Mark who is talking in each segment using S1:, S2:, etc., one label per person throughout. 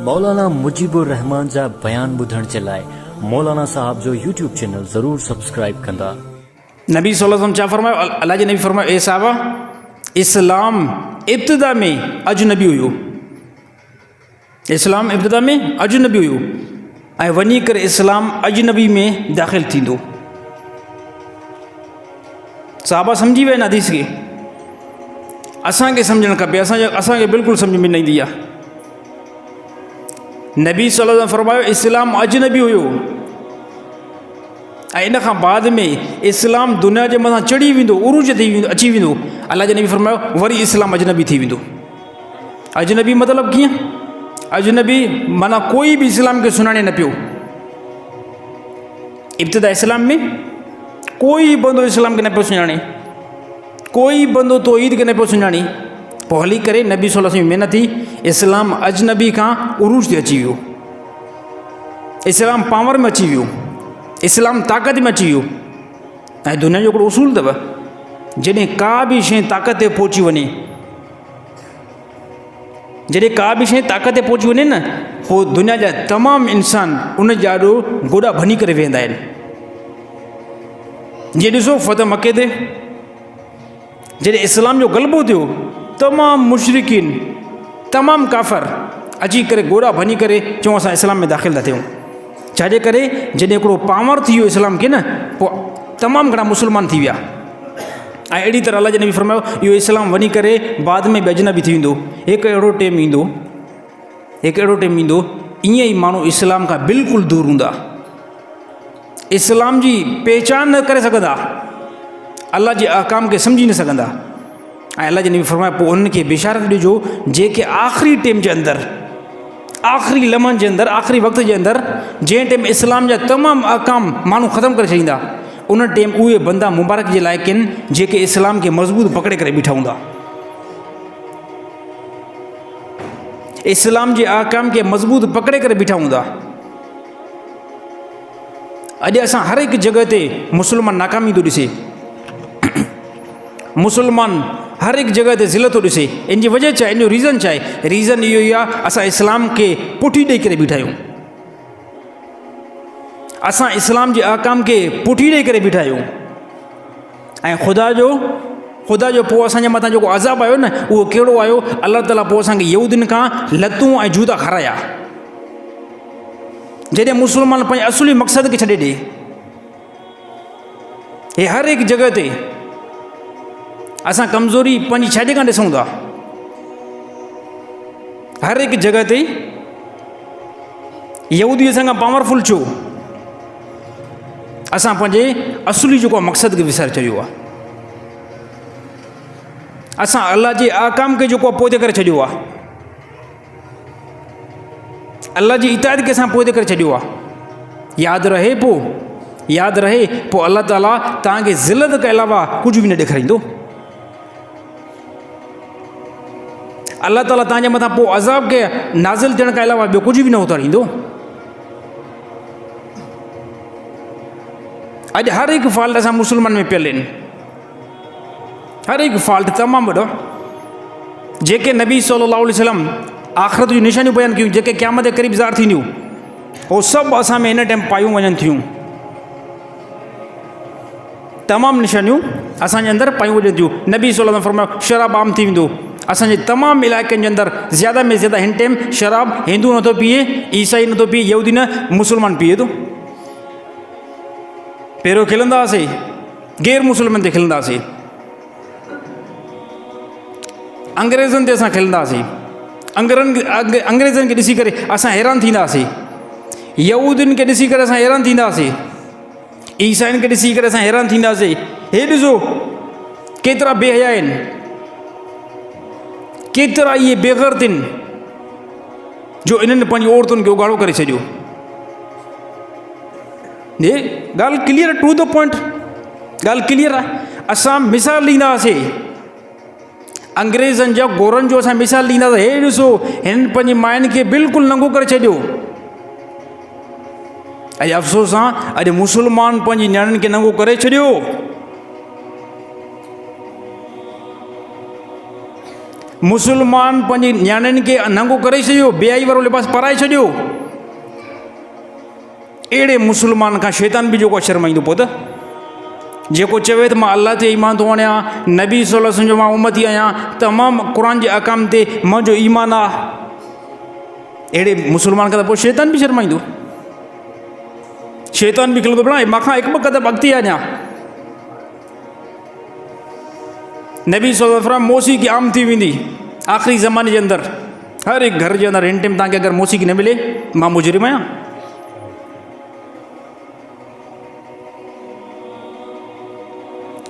S1: मौलाना मुजीबुर रहमान जा बयान ॿुधण जे लाइ मौलाना साहब जो यूट्यूब चैनल ज़रूर सब्सक्राइब कंदा।
S2: नबी सल्लल्लाहु अलैहि वसल्लम छा फरमायो? अल्लाह जे नबी फरमायो, ए साहबा, इस्लाम इब्तिदा में अजनबी हुयो। इस्लाम इब्तिदा में अजनबी हुयो ऐं वञी करे इस्लाम अजनबी में दाख़िल थींदो। साहबा सम्झी विया आहिनि हदीस खे। असांखे सम्झणु खपे, असांखे बिल्कुलु सम्झ में न ईंदी आहे। नबी सल्लल्लाहु अलैहि वसल्लम फरमायो इस्लाम अजनबी हुयो ऐं इन खां बाद में इस्लाम दुनिया जे मथां चढ़ी वेंदो, उरूज थी वेंदो, अची वेंदो। अल्लाह जे नबी फरमायो वरी इस्लाम अजनबी थी वेंदो। अजनबी मतिलबु कीअं? अजनबी माना कोई बि इस्लाम खे सुञाणे न पियो। इब्तिदा इस्लाम में कोई बंदो इस्लाम खे न पियो सुञाणे, कोई बंदो तौहीद खे न पियो सुञाणे। पोइ हली करे नबी सल्लल्लाहु अलैहि वसल्लम महिनत थी, इस्लाम अजनबी खां उरूज ते अची वियो, इस्लाम पावर में अची वियो, इस्लाम ताक़त में अची वियो। ऐं दुनिया जो हिकिड़ो उसूल अथव, जॾहिं का बि शइ ताक़त ते पहुची वञे, जॾहिं का बि शइ ताक़त ते पहुची वञे न, पोइ दुनिया जा तमामु इंसान उन जा ॾाढो गोॾा भञी करे वेहंदा आहिनि। जीअं ॾिसो फतह मके ते जॾहिं इस्लाम जो ग़लबो थियो, तमामु मुशरिकीन, तमामु काफ़र अची करे गोॾा भञी करे चऊं असां इस्लाम में दाख़िल था थियूं। छाजे करे? जॾहिं हिकिड़ो पावर थी वियो इस्लाम खे न, पोइ तमामु घणा मुस्लमान थी विया। ऐं अहिड़ी तरह अल्लाह जे नबी फरमायो इहो इस्लाम वञी करे बाद में बि अजनबी थी वेंदो। हिकु अहिड़ो टाइम ईंदो, ईअं ई माण्हू इस्लाम खां बिल्कुलु दूरि हूंदा, इस्लाम जी पहचान न करे सघंदा, अल्लाह जे अहकाम खे सम्झी न सघंदा। ऐं अल्लाह जे नबी फरमायो पोइ उनखे बिशारत ॾिजो जेके आख़िरी टाइम जे अंदरि, आख़िरी लम्हनि जे अंदरि, आख़िरी वक़्त जे अंदरि, जंहिं टाइम इस्लाम जा तमामु अहकाम माण्हू ख़तमु करे छॾींदा, उन टाइम उहे बंदा मुबारक जे लाइक़ आहिनि जेके इस्लाम खे मज़बूत पकड़े करे बीठा हूंदा, इस्लाम जे अहकाम खे मज़बूत पकड़े करे बीठा हूंदा। अॼु असां हर हिकु जॻह ते मुस्लमान नाकामी थो ॾिसे, मुस्लमान हर हिकु जॻह ते ज़िलत थो ॾिसे। इन जी वजह छा आहे? इन जो रीज़न छा आहे? रीज़न इहो ई आहे, असां इस्लाम खे पुठी ॾेई करे बीठा आहियूं, असां इस्लाम जे अहकाम खे पुठी ॾेई करे बीठा आहियूं। ऐं ख़ुदा जो पोइ असांजे मथां जेको अज़ाब आयो न, उहो कहिड़ो आयो? अलाह ताला पोइ असांखे यहूदियुनि खां लतूं ऐं जूता खाराया। जॾहिं मुस्लमान पंहिंजे असुली मक़सद खे छॾे ॾे, हे हर हिकु जॻह ते असां कमज़ोरी पंहिंजी छाजे खां ॾिसूं था? हर हिकु जॻह ते यहूदी असां खां पावरफुल छो? असां पंहिंजे असुली जेको मक़सद खे विसारे छॾियो आहे, असां अल्लाह जे अहकाम खे जेको पोइ करे छॾियो आहे, अल्लाह जी इताअत खे असां पोइ करे छॾियो आहे। यादि रहे पोइ अल्लाह ताला तव्हांखे ज़िलत खां अलावा कुझु बि न ॾेखारींदो। अल्लाह ताला तव्हांजे मथां पोइ अज़ाब खे नाज़िल थियण खां अलावा ॿियो कुझु बि न उतारींदो। अॼु हर हिकु फॉल्ट असां मुस्लमान में पियल आहिनि, हर हिकु फॉल्ट तमामु वॾो। जेके नबी सल्लल्लाहु अलैहि वसल्लम आख़िरत जूं निशानियूं बयानु कयूं, जेके क़यामत जे क़रीब ज़ाहिर थींदियूं, उहो सभु असां में हिन टाइम पायूं वञनि थियूं। तमामु निशानियूं असांजे अंदरि पायूं वञनि थियूं। नबी सल्लल्लाहु अलैहि वसल्लम फरमायो शराब आम थी वेंदो। असांजे तमामु इलाइक़नि जे अंदरि ज़्यादा में ज़्यादा हिन टाइम शराब हिंदू नथो पीए, ईसाई नथो पीए, यहूदी न, मुस्लमान पीए थो। पहिरियों खिलंदा हुआसीं, गैर मुस्लमान ते खिलंदा हुआसीं, अंग्रेज़नि ते असां खिलंदा हुआसीं, अंग्रेज़नि खे ॾिसी करे असां हैरान थींदा हुआसीं, यहूदियुनि खे ॾिसी करे असां हैरान थींदा हुआसीं, ईसाइनि खे ॾिसी करे असां हैरान थींदा हुआसीं। हे ॾिसो केतिरा बेहया आहिनि, केतिरा इहे बेग़ैरत आहिनि जो इन्हनि पंहिंजी औरतुनि खे उघाड़ो करे छॾियो। हे ॻाल्हि क्लियर, टू द पॉइंट ॻाल्हि क्लियर आहे। असां मिसाल ॾींदा हुआसीं, अंग्रेज़नि जा गोरनि जो असां मिसाल ॾींदासीं, हे ॾिसो हिन पंहिंजी माइनि खे बिल्कुलु नंगो करे छॾियो। अॼु अफ़सोस आहे, अॼु मुस्लमान पंहिंजी नियाणियुनि खे नंगो करे छॾियो। मुसलमान पंहिंजी न्याणियुनि खे नंगो करे छॾियो, बेआई वारो लिबास पाराए छॾियो। अहिड़े मुसलमान खां शैतान बि जेको शर्माईंदो पोइ त, जेको चवे त मां अलाह ते ईमान थो आणियां, नबी सल्लल्लाहु अलैहि वसल्लम जो मां उम्मती आहियां, तमामु क़ुर जे अहकाम ते मुंहिंजो ईमान आहे, अहिड़े मुसलमान खां त पोइ शैतान बि शर्माईंदो। शैतान बि खिलंदो बणाए मूंखां हिकु ॿ क़दम अॻिते अञा। नबी सल्लल्लाहु अलैहि वसल्लम मौसीक़ी आम थी वेंदी आख़िरी ज़माने जे अंदरि, हर हिकु घर जे अंदरि हिन टाइम तव्हांखे अगरि मौसीक़ी न मिले, मां मुजरिम आहियां।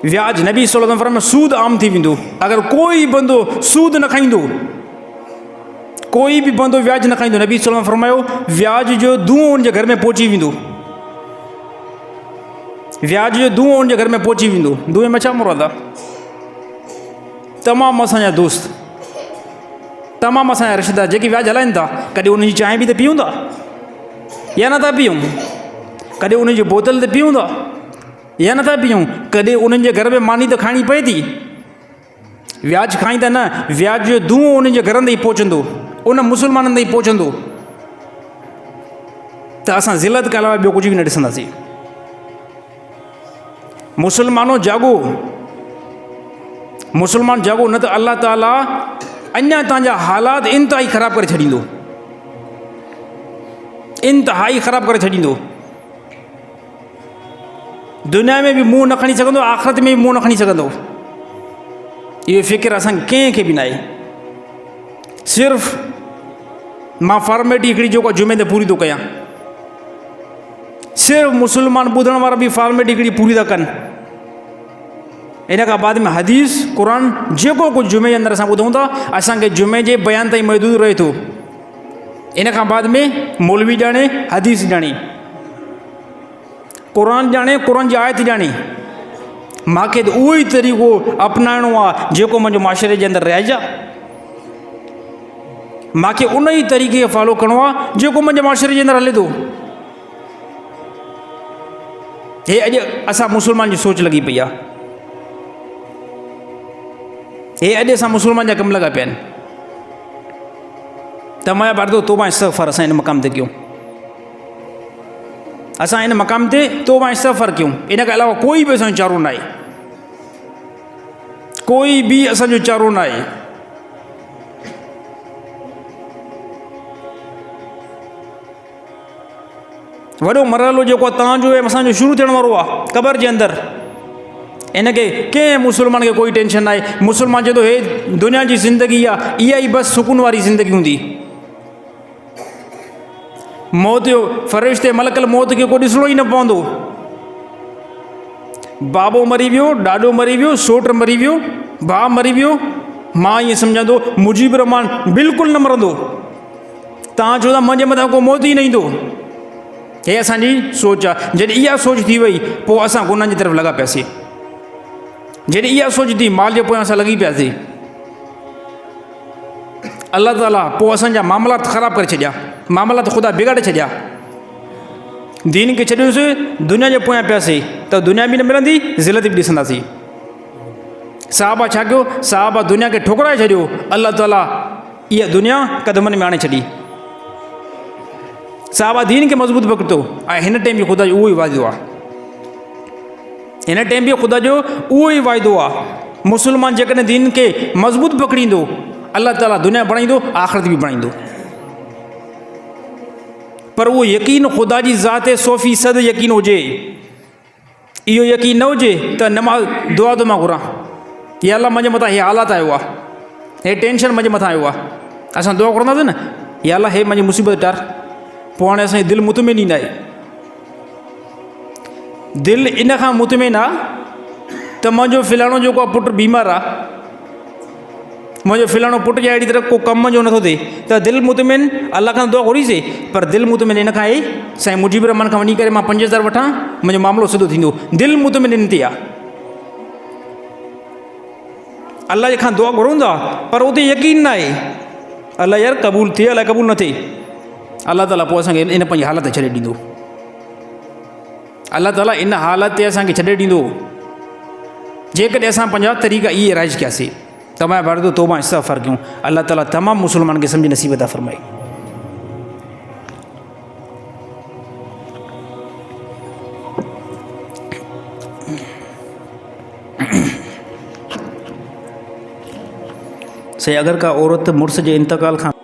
S2: व्याज, नबी सल्लल्लाहु अलैहि वसल्लम सूद आम थी वेंदो। अगरि कोई बंदो सूद न खाईंदो, कोई बि बंदो व्याज न खाईंदो, नबी सल्लल्लाहु अलैहि वसल्लम फरमायो व्याज जो धुओं उनजे घर में पहुची वेंदो। व्याज जो धुओं उनजे घर में पहुची वेंदो। धुएं में छा मुराद आहे? तमामु असांजा दोस्त, तमामु असांजा रिश्तेदार जेके व्याज हलाइनि था, कॾहिं उनजी चांहि बि त पीऊं था या नथा पीऊं? कॾहिं उनजी बोतल त पीऊं था या नथा पीऊं? कॾहिं उन्हनि जे घर में मानी त खाइणी पए थी? व्याज खाईंदा न, व्याज जो धुओं उन्हनि जे घरनि ताईं पहुचंदो, उन मुसलमाननि ताईं पहुचंदो, त असां ज़िलत खां अलावा ॿियो कुझु बि न ॾिसंदासीं। मुसलमानो जागो, मुसलमान जागो, न त अल्लाह ताला अञा तव्हांजा हालात इंतिहाई ख़राबु करे छॾींदो, इंतिहाई ख़राबु करे छॾींदो। दुनिया में बि मुंहुं न खणी सघंदो, आख़िरत में बि मुंहुं न खणी सघंदो। इहो फ़िक्र असांखे कंहिंखे बि न आहे। सिर्फ़ु मां फॉर्मेलिटी हिकिड़ी जेको जुमे ते पूरी थो कयां, सिर्फ़ु मुसलमान ॿुधण वारा बि फॉर्मेलिटी हिकिड़ी पूरी था कनि। इन खां बाद में हदीस क़ुर जेको कुझु जुमे जे अंदरि असां ॿुधूं था, असांखे जुमे जे बयान ताईं महदूद रहे थो। इन खां बाद में मौलवी ॼाणे, हदीस ॼाणे, क़ुर ॼाणे, क़ुर जी आयत ॼाणे। मूंखे त उहो ई तरीक़ो अपनाइणो आहे जेको मुंहिंजो माशरे जे अंदरि रहिजे। मूंखे उन ई तरीक़े खे फॉलो करिणो आहे जेको मुंहिंजे माशरे जे अंदरि हले थो। हे अॼु असां मुसलमान जी सोच लॻी पई आहे, हे अॼु असां मुसलमान जा कमु लॻा पिया आहिनि। त मां पार्दो तोबा इस्तग़फ़ार असां हिन मक़ाम ते कयूं, असां हिन मक़ाम ते तोबा इस्तग़फ़ार कयूं। इन खां अलावा कोई बि असांजो चारो न आहे, कोई बि असांजो चारो न आहे। वॾो मरहलो जेको आहे तव्हांजो ऐं असांजो शुरू थियण वारो आहे क़बर जे अंदरि, इनखे कंहिं मुसलमान खे कोई टेंशन न आहे। मुसलमान चए थो हे दुनिया जी ज़िंदगी आहे, इहा ई बसि सुकून वारी ज़िंदगी हूंदी। मौत जो फ़रिश्ते मलकल मौत खे को ॾिसणो ई न पवंदो। बाबो मरी वियो, ॾाॾो मरी वियो, सोट मरी वियो, भाउ मरी वियो, मां ईअं सम्झां थो मुजीबुर रहमान बिल्कुलु न मरंदो। तव्हां चओ था मुंहिंजे मथां को मौत ई न ईंदो। हे असांजी सोच आहे। जॾहिं इहा सोच थी वई पोइ असां गुनाहनि जी तरफ़ लॻा पियासीं। जॾहिं इहा सोच थी माल जे पोयां असां लॻी पियासीं, अलाह ताला पोइ असांजा मामलात ख़राबु करे छॾिया, मामलात ख़ुदा बिगाड़े छॾिया। दीन खे छॾियोसीं, दुनिया जे पोयां पियासीं, त दुनिया बि न मिलंदी, ज़िलत बि ॾिसंदासीं। साहबा छा कयो? साहबा दुनिया खे ठुकराए छॾियो, अलाह ताला इहा दुनिया क़दमनि में आणे छॾी। साहबा दीन खे मज़बूत पकड़ो। ऐं हिन टाइम बि ख़ुदा जो उहो ई वाइदो आहे, हिन टाइम बि ख़ुदा जो उहो ई वाइदो आहे। मुसलमान जेकॾहिं दीन खे मज़बूत पकड़ींदो, अलाह ताला दुनिया बणाईंदो, आख़िरत बि बणाईंदो। पर उहो यकीन ख़ुदा जी ज़ात 100% यकीन हुजे। इहो यकीन न हुजे त नमाज़ दुआ थो मां घुरां, या अलाह मुंहिंजे मथां हे हालात आयो आहे, हे टेंशन मुंहिंजे मथां आयो आहे, असां दुआ घुरंदासीं न, या अलाह हे मुंहिंजी मुसीबत टार। पोइ हाणे असांजी दिलि मुतमिन ई न आहे। दिलि इन खां मुतमिन आहे त मुंहिंजो फिलाणो जेको आहे पुटु बीमार आहे, मुंहिंजो फिलाणो पुट जे अहिड़ी तरह को कम जो नथो थिए, त दिलि मुतमिन अलाह खां दुआ घुरीसीं। पर दिलि मुतमिन इन खां आहे साईं मुजीबुर रहमान खां वञी करे मां 5000 वठां, मुंहिंजो मामिलो सिधो थींदो। दिलि मुतमिन इन ते आहे। अलाह जे खां दुआ घुरूं था, पर उते यकीन न आहे अलाह यार क़बूल थिए, अलाए क़बूल न थिए। अलाह ताला पोइ असांखे इन पंहिंजी हालत छॾे ॾींदो। अलाह ताला इन हालत ते असांखे छॾे ॾींदो जेकॾहिं असां पंहिंजा तरीक़ा इहे राइज कयासीं। तमाम बार तो तोबा इस्तग़फ़ार क्यों। अल्लाह ताला तमाम मुसलमान के समझ नसीब अता फरमाए। से अगर का औरत मुर्स जे इंतकाल खां